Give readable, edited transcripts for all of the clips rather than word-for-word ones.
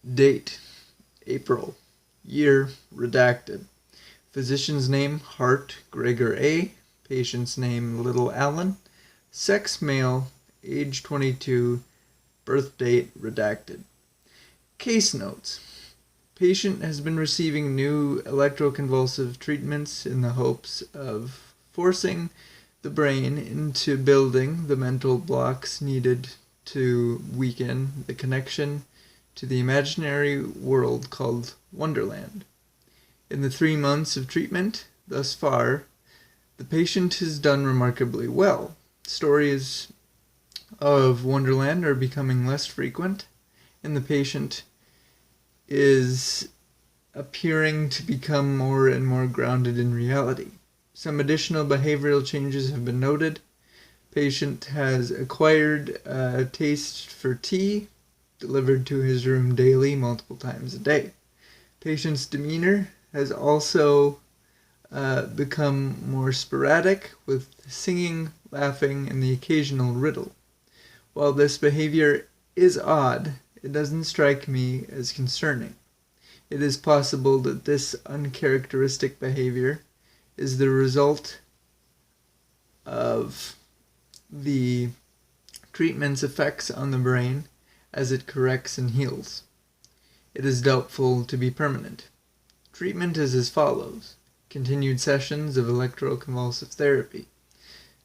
Date: April. Year: redacted. Physician's name: Hart Gregor A. Patient's name: Little Allen. Sex: male. Age: 22. Birth date: redacted. Case notes. Patient has been receiving new electroconvulsive treatments in the hopes of forcing the brain into building the mental blocks needed to weaken the connection to the imaginary world called Wonderland. In the 3 months of treatment thus far, the patient has done remarkably well. Stories of Wonderland are becoming less frequent, and the patient is appearing to become more and more grounded in reality. Some additional behavioral changes have been noted. Patient has acquired a taste for tea, delivered to his room daily, multiple times a day. Patient's demeanor has also become more sporadic, with singing, laughing, and the occasional riddle. While this behavior is odd, it doesn't strike me as concerning. It is possible that this uncharacteristic behavior is the result of the treatment's effects on the brain as it corrects and heals. It is doubtful to be permanent. Treatment is as follows: continued sessions of electroconvulsive therapy.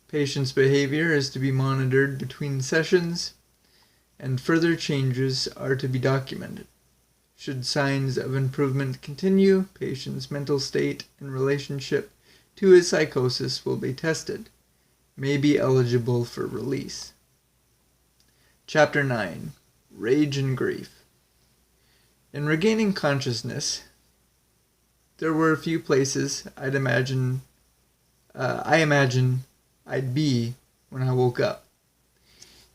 Patient's behavior is to be monitored between sessions, and further changes are to be documented. Should signs of improvement continue, patient's mental state in relationship to his psychosis will be tested, may be eligible for release. Chapter 9. Rage and Grief. In regaining consciousness, there were a few places I imagine I'd be when I woke up.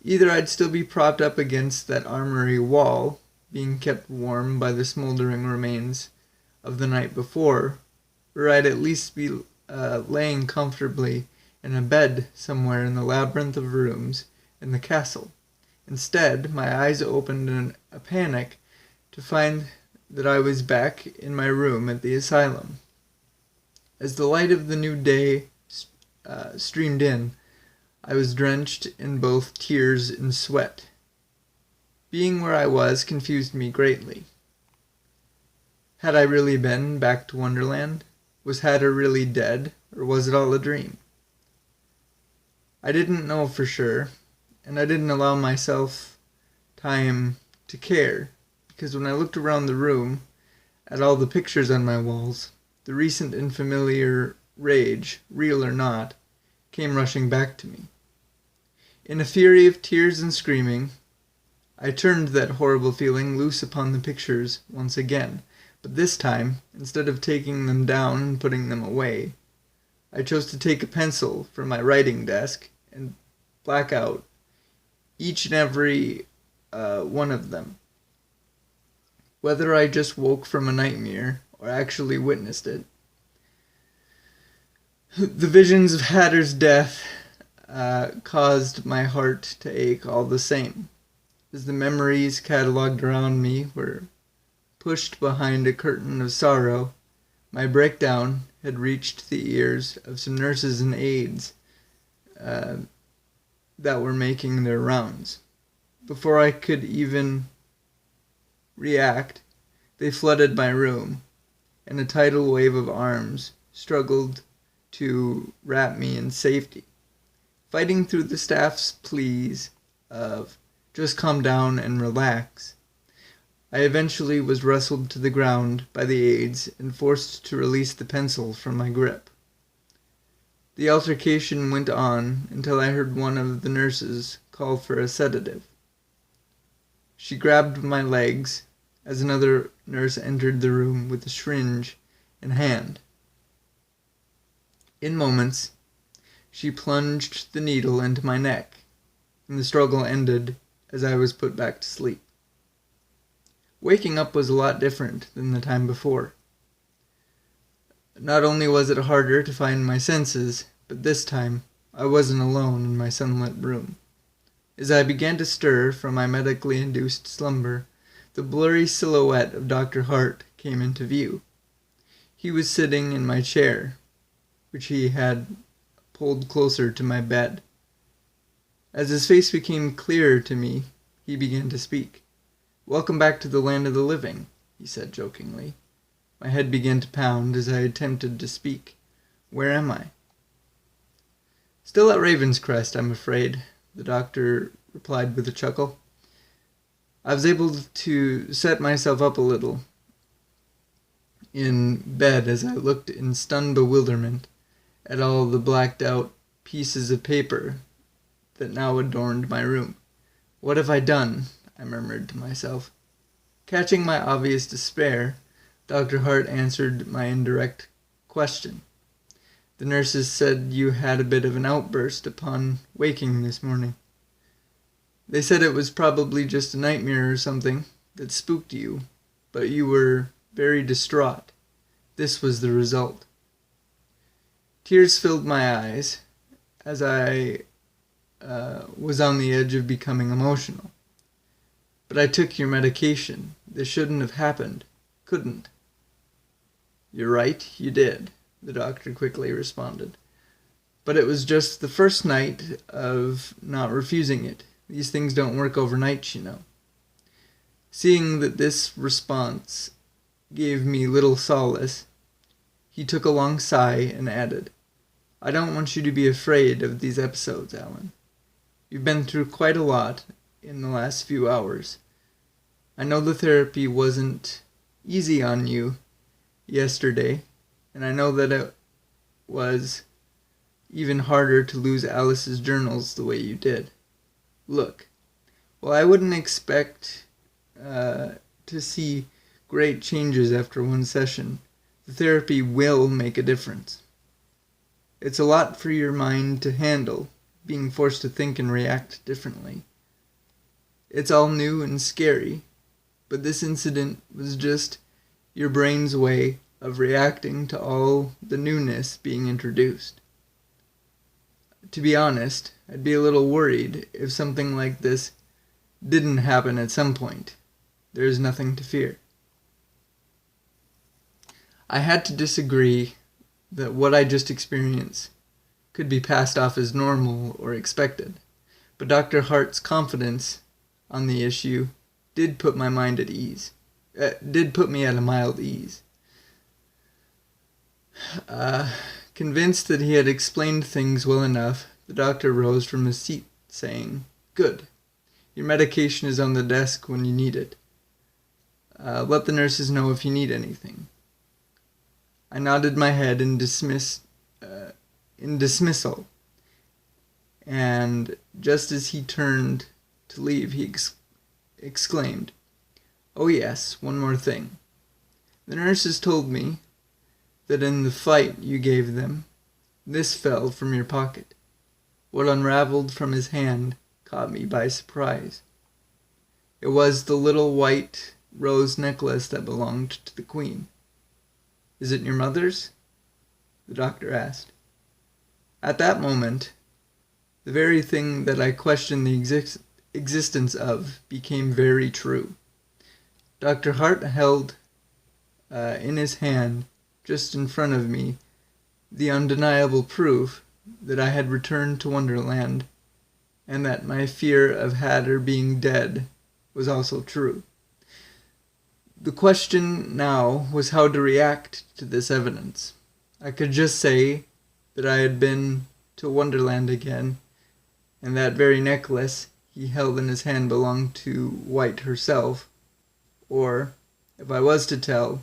Either I'd still be propped up against that armory wall, being kept warm by the smoldering remains of the night before, or I'd at least be laying comfortably in a bed somewhere in the labyrinth of rooms in the castle. Instead, my eyes opened in a panic to find that I was back in my room at the asylum. As the light of the new day streamed in, I was drenched in both tears and sweat. Being where I was confused me greatly. Had I really been back to Wonderland? Was Hatter really dead, or was it all a dream? I didn't know for sure, and I didn't allow myself time to care, because when I looked around the room at all the pictures on my walls, the recent and familiar rage, real or not, came rushing back to me. In a fury of tears and screaming, I turned that horrible feeling loose upon the pictures once again, but this time, instead of taking them down and putting them away, I chose to take a pencil from my writing desk and black out each and every one of them. Whether I just woke from a nightmare or actually witnessed it, the visions of Hatter's death caused my heart to ache all the same, as the memories catalogued around me were pushed behind a curtain of sorrow. My breakdown had reached the ears of some nurses and aides that were making their rounds. Before I could even react, they flooded my room, and a tidal wave of arms struggled to wrap me in safety. Fighting through the staff's pleas of "just calm down and relax," I eventually was wrestled to the ground by the aides and forced to release the pencil from my grip. The altercation went on until I heard one of the nurses call for a sedative. She grabbed my legs as another nurse entered the room with a syringe in hand. In moments, she plunged the needle into my neck, and the struggle ended as I was put back to sleep. Waking up was a lot different than the time before. Not only was it harder to find my senses, but this time I wasn't alone in my sunlit room. As I began to stir from my medically induced slumber, the blurry silhouette of Dr. Hart came into view. He was sitting in my chair, which he had pulled closer to my bed. As his face became clearer to me, he began to speak. "Welcome back to the land of the living," he said jokingly. My head began to pound as I attempted to speak. "Where am I?" "Still at Ravenscrest, I'm afraid," the doctor replied with a chuckle. I was able to set myself up a little in bed as I looked in stunned bewilderment at all the blacked-out pieces of paper that now adorned my room. "What have I done?" I murmured to myself. Catching my obvious despair, Dr. Hart answered my indirect question. "The nurses said you had a bit of an outburst upon waking this morning. They said it was probably just a nightmare or something that spooked you, but you were very distraught. This was the result." Tears filled my eyes as I was on the edge of becoming emotional. "But I took your medication. This shouldn't have happened. Couldn't." "You're right, you did," the doctor quickly responded. "But it was just the first night of not refusing it. These things don't work overnight, you know." Seeing that this response gave me little solace, he took a long sigh and added, "I don't want you to be afraid of these episodes, Alan. You've been through quite a lot in the last few hours. I know the therapy wasn't easy on you yesterday, and I know that it was even harder to lose Alice's journals the way you did. Look, while I wouldn't expect to see great changes after one session, the therapy will make a difference. It's a lot for your mind to handle, being forced to think and react differently. It's all new and scary, but this incident was just your brain's way of reacting to all the newness being introduced. To be honest, I'd be a little worried if something like this didn't happen at some point. There is nothing to fear." I had to disagree that what I just experienced could be passed off as normal or expected, but Dr. Hart's confidence on the issue did put my mind at ease. Did put me at a mild ease. Convinced that he had explained things well enough, the doctor rose from his seat, saying, "Good. Your medication is on the desk when you need it. Let the nurses know if you need anything." I nodded my head in dismissal, and just as he turned to leave, he exclaimed, "Oh yes, one more thing. The nurses told me that in the fight you gave them, this fell from your pocket. What unraveled from his hand caught me by surprise. It was the little white rose necklace that belonged to the Queen." "Is it your mother's?" the doctor asked. At that moment, the very thing that I questioned the existence of became very true. Dr. Hart held in his hand, just in front of me, the undeniable proof that I had returned to Wonderland, and that my fear of Hatter being dead was also true. The question now was how to react to this evidence. I could just say that I had been to Wonderland again, and that very necklace he held in his hand belonged to White herself, or, if I was to tell,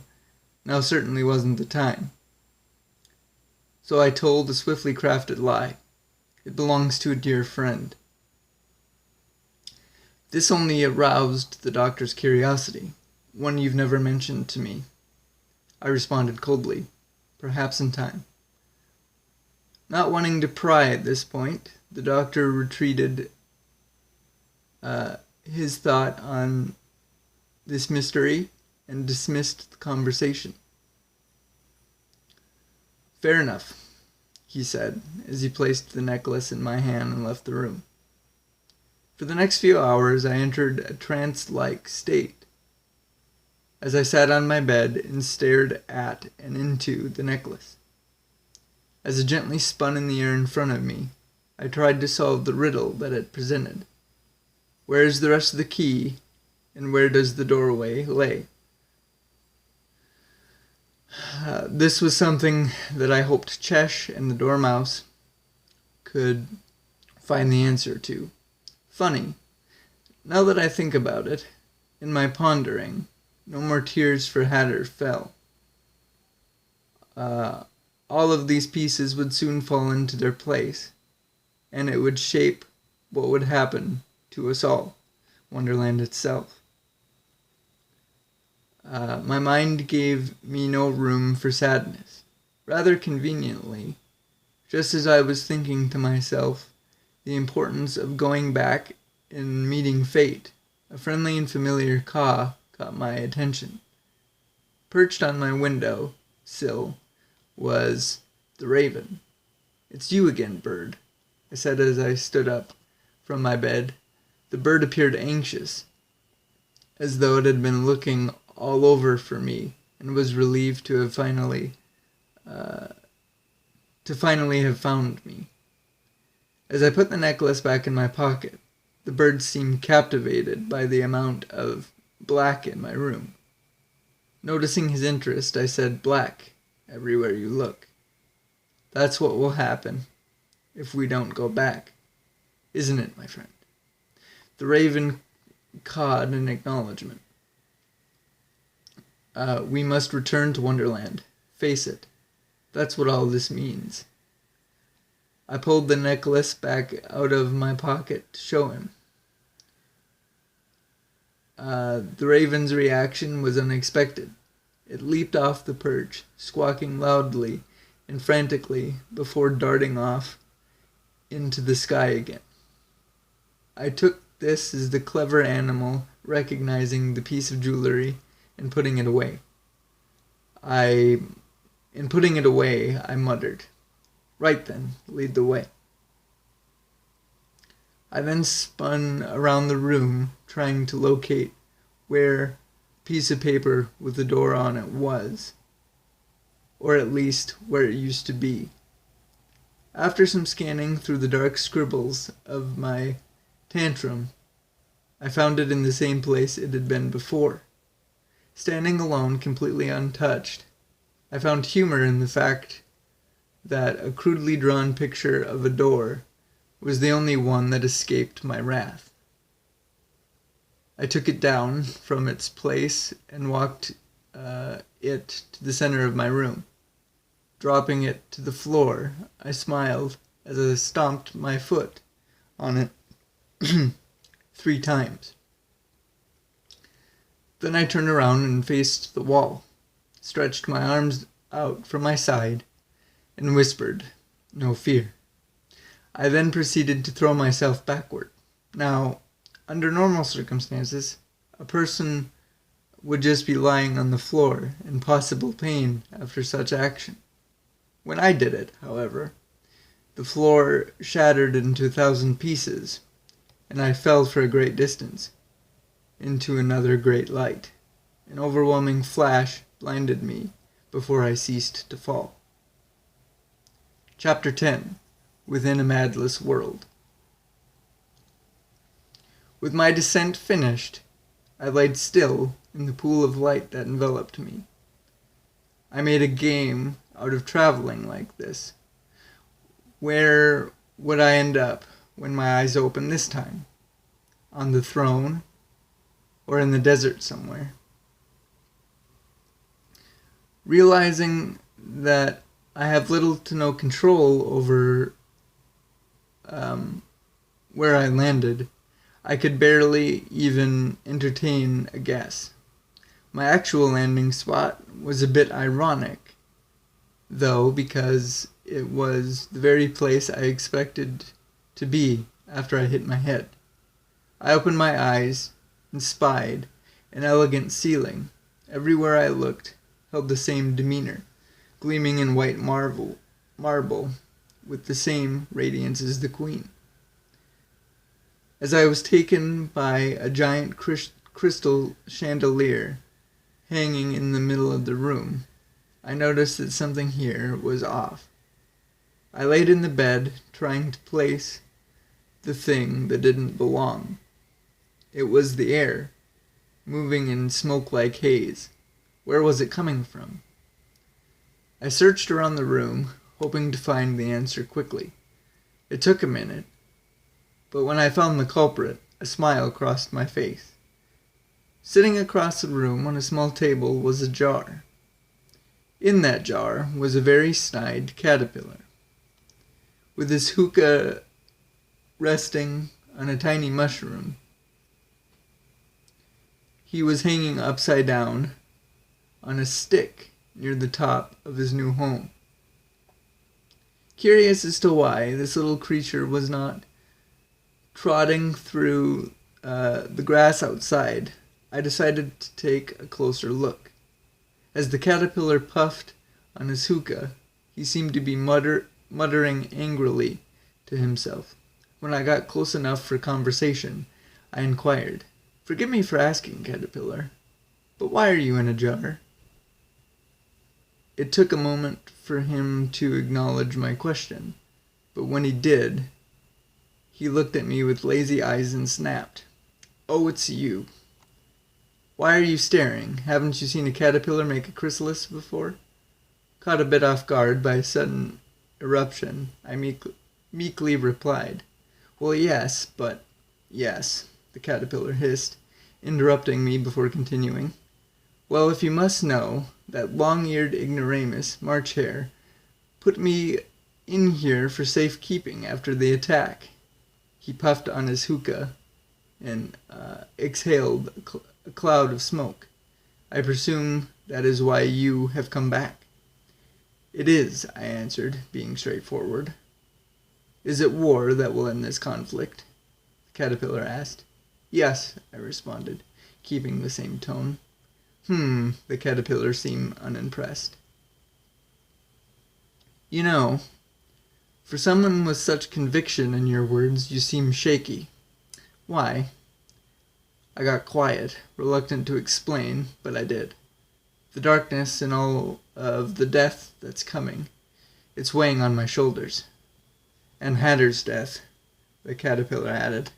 now certainly wasn't the time. So I told a swiftly crafted lie. It belongs to a dear friend. This only aroused the doctor's curiosity, one you've never mentioned to me. I responded coldly, perhaps in time. Not wanting to pry at this point, the doctor retreated his thought on this mystery and dismissed the conversation. "Fair enough," he said, as he placed the necklace in my hand and left the room. For the next few hours I entered a trance-like state, as I sat on my bed and stared at and into the necklace. As it gently spun in the air in front of me, I tried to solve the riddle that it presented. Where is the rest of the key, and where does the doorway lay? This was something that I hoped Chesh and the Dormouse could find the answer to. Funny, now that I think about it, in my pondering, no more tears for Hatter fell. All of these pieces would soon fall into their place, and it would shape what would happen to us all, Wonderland itself. My mind gave me no room for sadness. Rather conveniently, just as I was thinking to myself the importance of going back and meeting fate, a friendly and familiar caw caught my attention. Perched on my window sill was the raven. "It's you again, bird," I said as I stood up from my bed. The bird appeared anxious, as though it had been looking all over for me and was relieved to finally have found me. As I put the necklace back in my pocket, the bird seemed captivated by the amount of black in my room. Noticing his interest, I said, "Black everywhere you look. That's what will happen if we don't go back, isn't it, my friend?" The raven cawed in acknowledgement. We must return to Wonderland. Face it. That's what all this means." I pulled the necklace back out of my pocket to show him. The raven's reaction was unexpected. It leaped off the perch, squawking loudly and frantically before darting off into the sky again. I took this as the clever animal recognizing the piece of jewelry and putting it away. In putting it away, I muttered, "Right then, lead the way." I then spun around the room, trying to locate where a piece of paper with a door on it was, or at least where it used to be. After some scanning through the dark scribbles of my tantrum, I found it in the same place it had been before. Standing alone, completely untouched, I found humor in the fact that a crudely drawn picture of a door was the only one that escaped my wrath. I took it down from its place and walked it to the center of my room. Dropping it to the floor, I smiled as I stomped my foot on it 3 times. Then I turned around and faced the wall, stretched my arms out from my side, and whispered, "No fear." I then proceeded to throw myself backward. Now, under normal circumstances, a person would just be lying on the floor in possible pain after such action. When I did it, however, the floor shattered into 1,000 pieces, and I fell for a great distance into another great light. An overwhelming flash blinded me before I ceased to fall. Chapter 10. Within a Madless World. With my descent finished, I laid still in the pool of light that enveloped me. I made a game out of traveling like this. Where would I end up when my eyes opened this time? On the throne, or in the desert somewhere? Realizing that I have little to no control over where I landed, I could barely even entertain a guess. My actual landing spot was a bit ironic, though, because it was the very place I expected to be after I hit my head. I opened my eyes and spied an elegant ceiling. Everywhere I looked held the same demeanor, gleaming in white marble, with the same radiance as the queen. As I was taken by a giant crystal chandelier hanging in the middle of the room, I noticed that something here was off. I laid in the bed, trying to place the thing that didn't belong. It was the air, moving in smoke-like haze. Where was it coming from? I searched around the room, hoping to find the answer quickly. It took a minute, but when I found the culprit, a smile crossed my face. Sitting across the room on a small table was a jar. In that jar was a very snide caterpillar. With his hookah resting on a tiny mushroom, he was hanging upside down on a stick near the top of his new home. Curious as to why this little creature was not trotting through the grass outside, I decided to take a closer look. As the caterpillar puffed on his hookah, he seemed to be muttering angrily to himself. When I got close enough for conversation, I inquired, "Forgive me for asking, Caterpillar, but why are you in a jar?" It took a moment for him to acknowledge my question, but when he did, he looked at me with lazy eyes and snapped, "Oh, it's you. Why are you staring? Haven't you seen a caterpillar make a chrysalis before?" Caught a bit off guard by a sudden eruption, I meekly replied, "Well, yes, but—" "Yes," the caterpillar hissed, interrupting me before continuing. "Well, if you must know, that long-eared ignoramus, March Hare, put me in here for safekeeping after the attack." He puffed on his hookah and exhaled a cloud of smoke. "I presume that is why you have come back." "It is," I answered, being straightforward. "Is it war that will end this conflict?" the caterpillar asked. "Yes," I responded, keeping the same tone. The caterpillar seemed unimpressed. "You know, for someone with such conviction in your words, you seem shaky. Why?" I got quiet, reluctant to explain, but I did. "The darkness and all of the death that's coming, it's weighing on my shoulders." "And Hatter's death," the caterpillar added,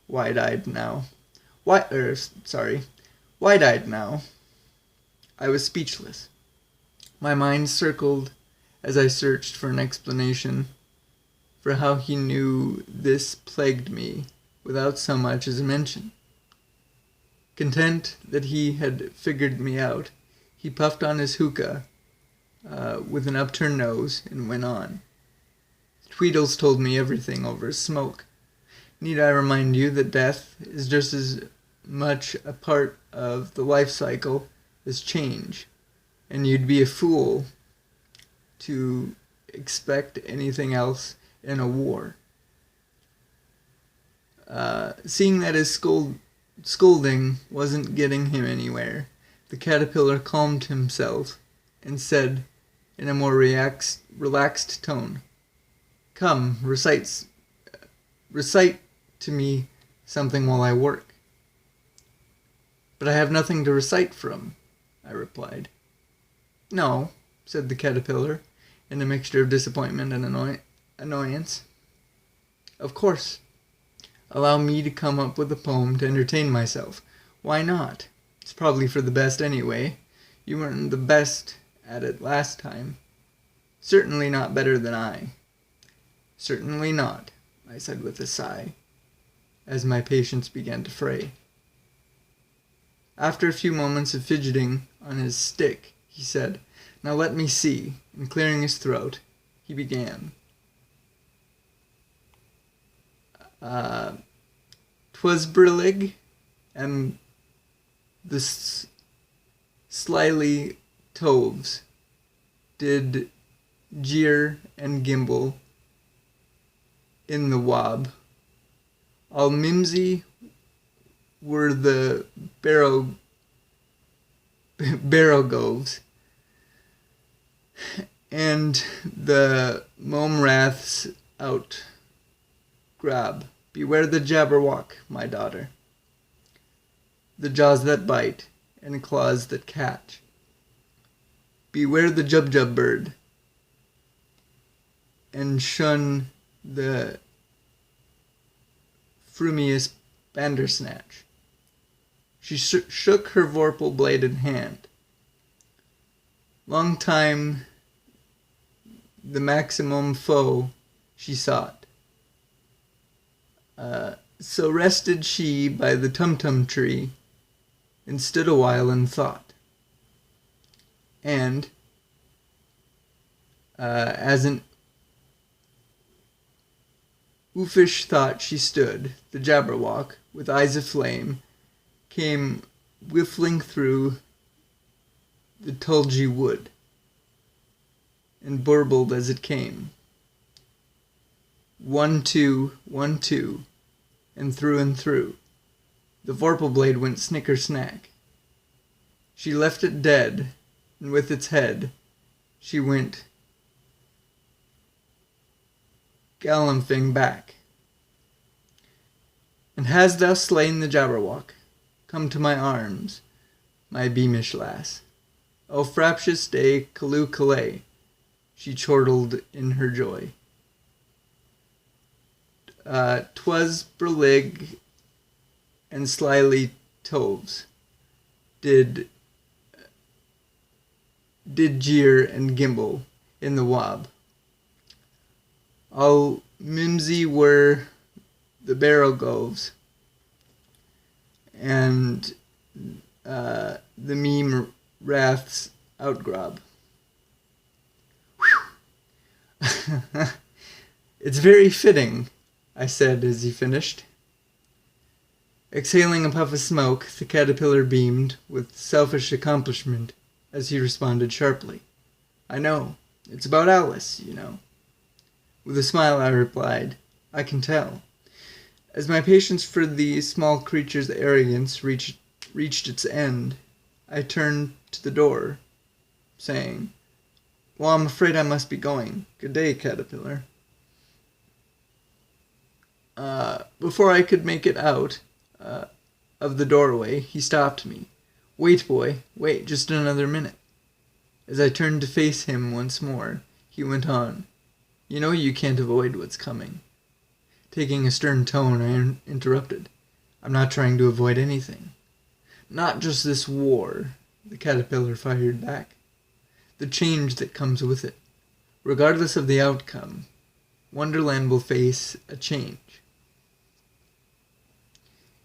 wide-eyed now. Wide-eyed now. I was speechless. My mind circled as I searched for an explanation for how he knew this plagued me without so much as a mention. Content that he had figured me out, he puffed on his hookah with an upturned nose and went on. "Tweedles told me everything over his smoke. Need I remind you that death is just as much a part of the life cycle as change, and you'd be a fool to expect anything else in a war." Seeing that his scolding wasn't getting him anywhere, the caterpillar calmed himself and said in a more relaxed tone, "Come, recite to me something while I work." "But I have nothing to recite from," I replied. "No," said the caterpillar, in a mixture of disappointment and annoyance. "Of course. Allow me to come up with a poem to entertain myself. Why not? It's probably for the best anyway. You weren't the best at it last time. Certainly not better than I." "Certainly not," I said with a sigh, as my patience began to fray. After a few moments of fidgeting on his stick, he said, "Now let me see," and clearing his throat, he began. "'Twas brillig, and the slyly toves did jeer and gimble in the wob. All mimsy were the barrogoves, and the momraths out grab. Beware the jabberwock, my daughter. The jaws that bite, and claws that catch. Beware the jubjub bird, and shun the frumious bandersnatch. She shook her vorpal-bladed hand. Long time the maximum foe she sought. So rested she by the tum-tum tree, and stood a while in thought. And, as an oofish thought she stood, the Jabberwock, with eyes aflame, came whiffling through the tulgey wood, and burbled as it came. 1, 2, 1, 2, and through. The vorpal blade went snicker-snack. She left it dead, and with its head she went galumphing back. And hast thou slain the Jabberwock? Come to my arms, my beamish lass. O fraptious day, callooh callay, she chortled in her joy. 'Twas Berlig and slyly Toves did jeer and gimble in the wob. All mimsy were the barrelgoves, and the meme wraths outgrob. It's very fitting, I said as he finished. Exhaling a puff of smoke, the caterpillar beamed with selfish accomplishment as he responded sharply. I know. It's about Alice, you know. With a smile I replied, I can tell. As my patience for the small creature's arrogance reached its end, I turned to the door, saying, Well, I'm afraid I must be going. Good day, caterpillar. Before I could make it out of the doorway, he stopped me. Wait, boy, wait just another minute. As I turned to face him once more, he went on, You know you can't avoid what's coming. Taking a stern tone, I interrupted. I'm not trying to avoid anything. Not just this war, the caterpillar fired back. The change that comes with it. Regardless of the outcome, Wonderland will face a change.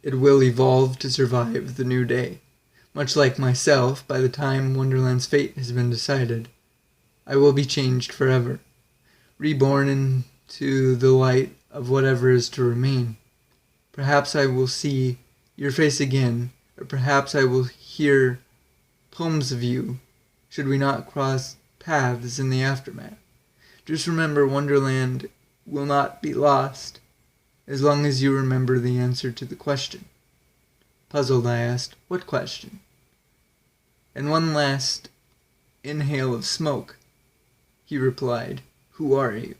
It will evolve to survive the new day. Much like myself, by the time Wonderland's fate has been decided, I will be changed forever, reborn into the light of whatever is to remain. Perhaps I will see your face again, or perhaps I will hear poems of you, should we not cross paths in the aftermath. Just remember, Wonderland will not be lost, as long as you remember the answer to the question. Puzzled, I asked, What question? And one last inhale of smoke, he replied, Who are you?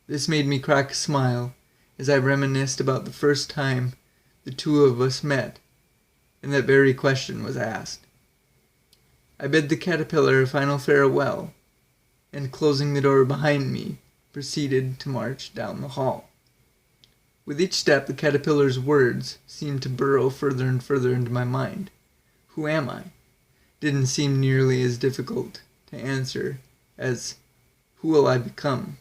This made me crack a smile as I reminisced about the first time the two of us met, and that very question was asked. I bid the caterpillar a final farewell, and closing the door behind me, proceeded to march down the hall. With each step, the caterpillar's words seemed to burrow further and further into my mind. Who am I? Didn't seem nearly as difficult to answer as who will I become?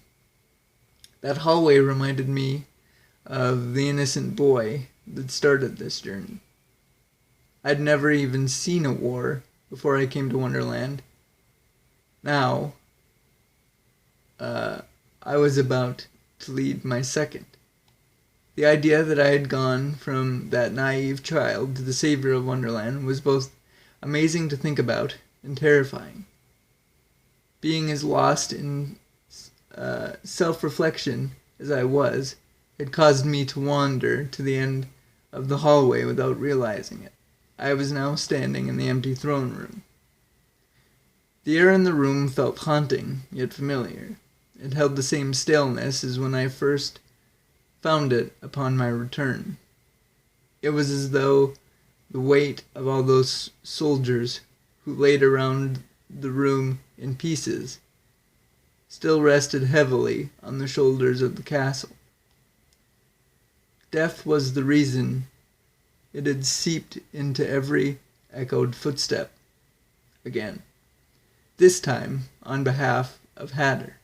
That hallway reminded me of the innocent boy that started this journey. I'd never even seen a war before I came to Wonderland. Now, I was about to lead my second. The idea that I had gone from that naive child to the savior of Wonderland was both amazing to think about and terrifying. Being as lost in self-reflection as I was, had caused me to wander to the end of the hallway without realizing it. I was now standing in the empty throne room. The air in the room felt haunting, yet familiar. It held the same staleness as when I first found it upon my return. It was as though The weight of all those soldiers who laid around the room in pieces still rested heavily on the shoulders of the castle. Death was the reason it had seeped into every echoed footstep again, this time on behalf of Hatter.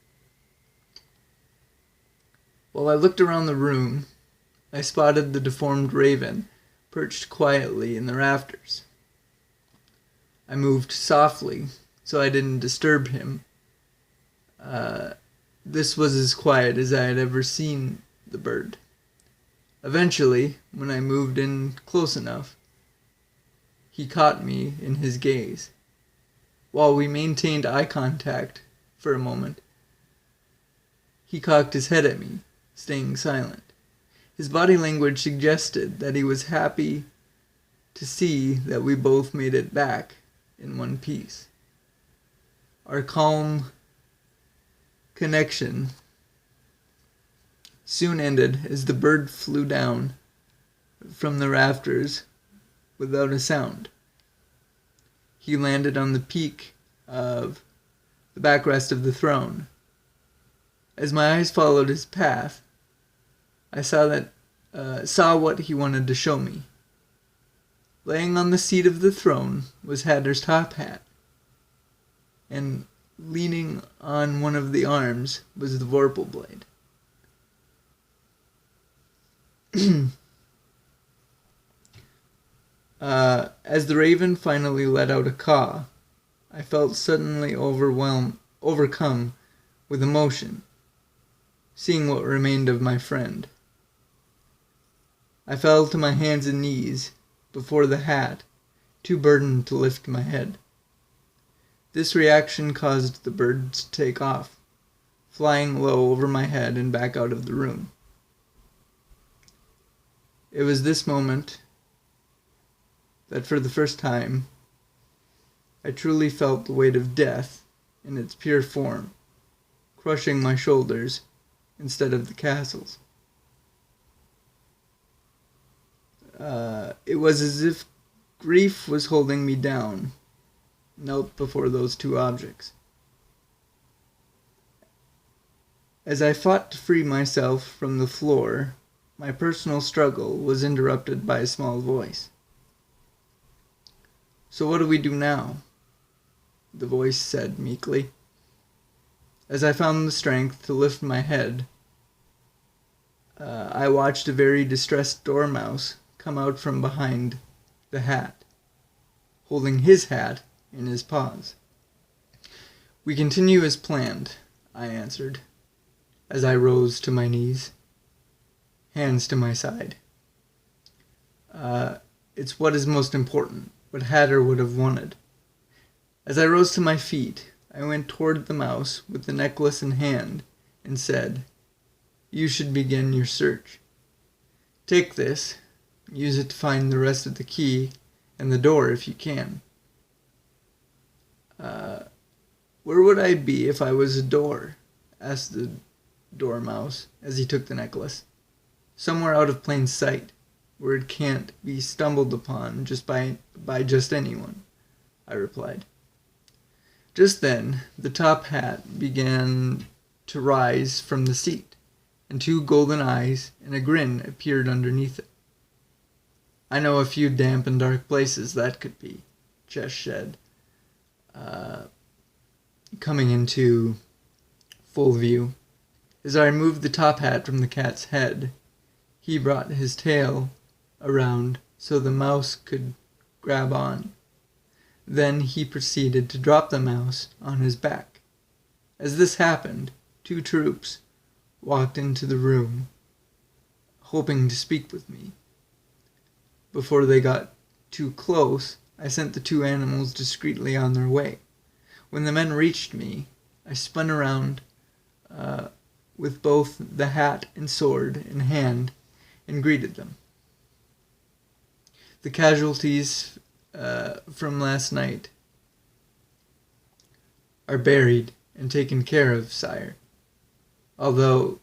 While I looked around the room, I spotted the deformed raven perched quietly in the rafters. I moved softly so I didn't disturb him. This was as quiet as I had ever seen the bird. Eventually, when I moved in close enough, he caught me in his gaze. While we maintained eye contact for a moment, he cocked his head at me, staying silent. His body language suggested that he was happy to see that we both made it back in one piece. Our calm connection soon ended as the bird flew down from the rafters without a sound. He landed on the peak of the backrest of the throne. As my eyes followed his path, I saw what he wanted to show me. Laying on the seat of the throne was Hatter's top hat, and leaning on one of the arms was the vorpal blade. As the raven finally let out a caw, I felt suddenly overcome with emotion, seeing what remained of my friend. I fell to my hands and knees before the hat, too burdened to lift my head. This reaction caused the bird to take off, flying low over my head and back out of the room. It was this moment that for the first time I truly felt the weight of death in its pure form, crushing my shoulders instead of the castle's. It was as if grief was holding me down, knelt before those two objects. As I fought to free myself from the floor, my personal struggle was interrupted by a small voice. "So what do we do now?" the voice said meekly. As I found the strength to lift my head, I watched a very distressed dormouse come out from behind the hat, holding his hat in his paws. "We continue as planned," I answered, as I rose to my knees, hands to my side. It's what is most important, what Hatter would have wanted." As I rose to my feet, I went toward the mouse with the necklace in hand and said, "You should begin your search. Take this, use it to find the rest of the key and the door if you can." Where would I be if I was a door?" asked the dormouse as he took the necklace. "Somewhere out of plain sight, where it can't be stumbled upon by just anyone," I replied. Just then, the top hat began to rise from the seat, and two golden eyes and a grin appeared underneath it. "I know a few damp and dark places that could be," Chesh said, coming into full view. As I removed the top hat from the cat's head, he brought his tail around so the mouse could grab on. Then he proceeded to drop the mouse on his back. As this happened, two troops walked into the room, hoping to speak with me. Before they got too close, I sent the two animals discreetly on their way. When the men reached me, I spun around with both the hat and sword in hand and greeted them. "The casualties from last night are buried and taken care of, sire, although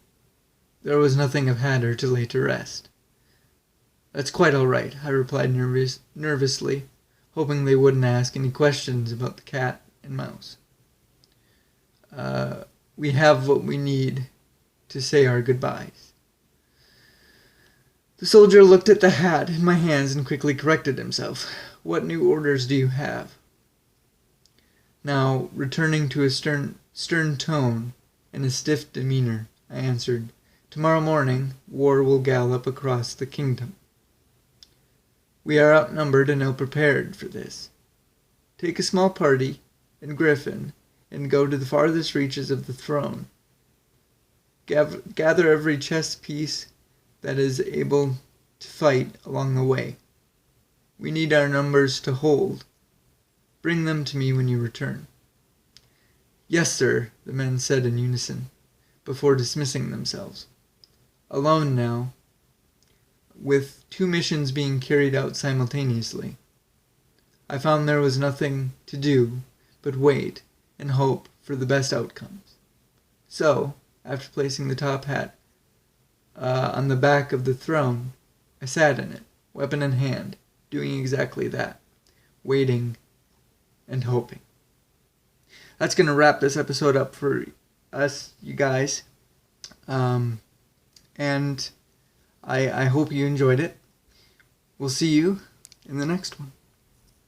there was nothing of Hatter to lay to rest." That's quite all right, I replied nervously, hoping they wouldn't ask any questions about the cat and mouse. We have what we need to say our goodbyes. The soldier looked at the hat in my hands and quickly corrected himself. What new orders do you have? Now, returning to a stern tone and a stiff demeanor, I answered, Tomorrow morning, war will gallop across the kingdom. We are outnumbered and ill-prepared for this. Take a small party and griffin and go to the farthest reaches of the throne. Gather every chess piece that is able to fight along the way. We need our numbers to hold. Bring them to me when you return. Yes, sir, the men said in unison, before dismissing themselves. Alone now, with 2 missions being carried out simultaneously, I found there was nothing to do but wait and hope for the best outcomes. So, after placing the top hat on the back of the throne, I sat in it, weapon in hand, doing exactly that, waiting and hoping. That's going to wrap this episode up for us, you guys. And I hope you enjoyed it. We'll see you in the next one.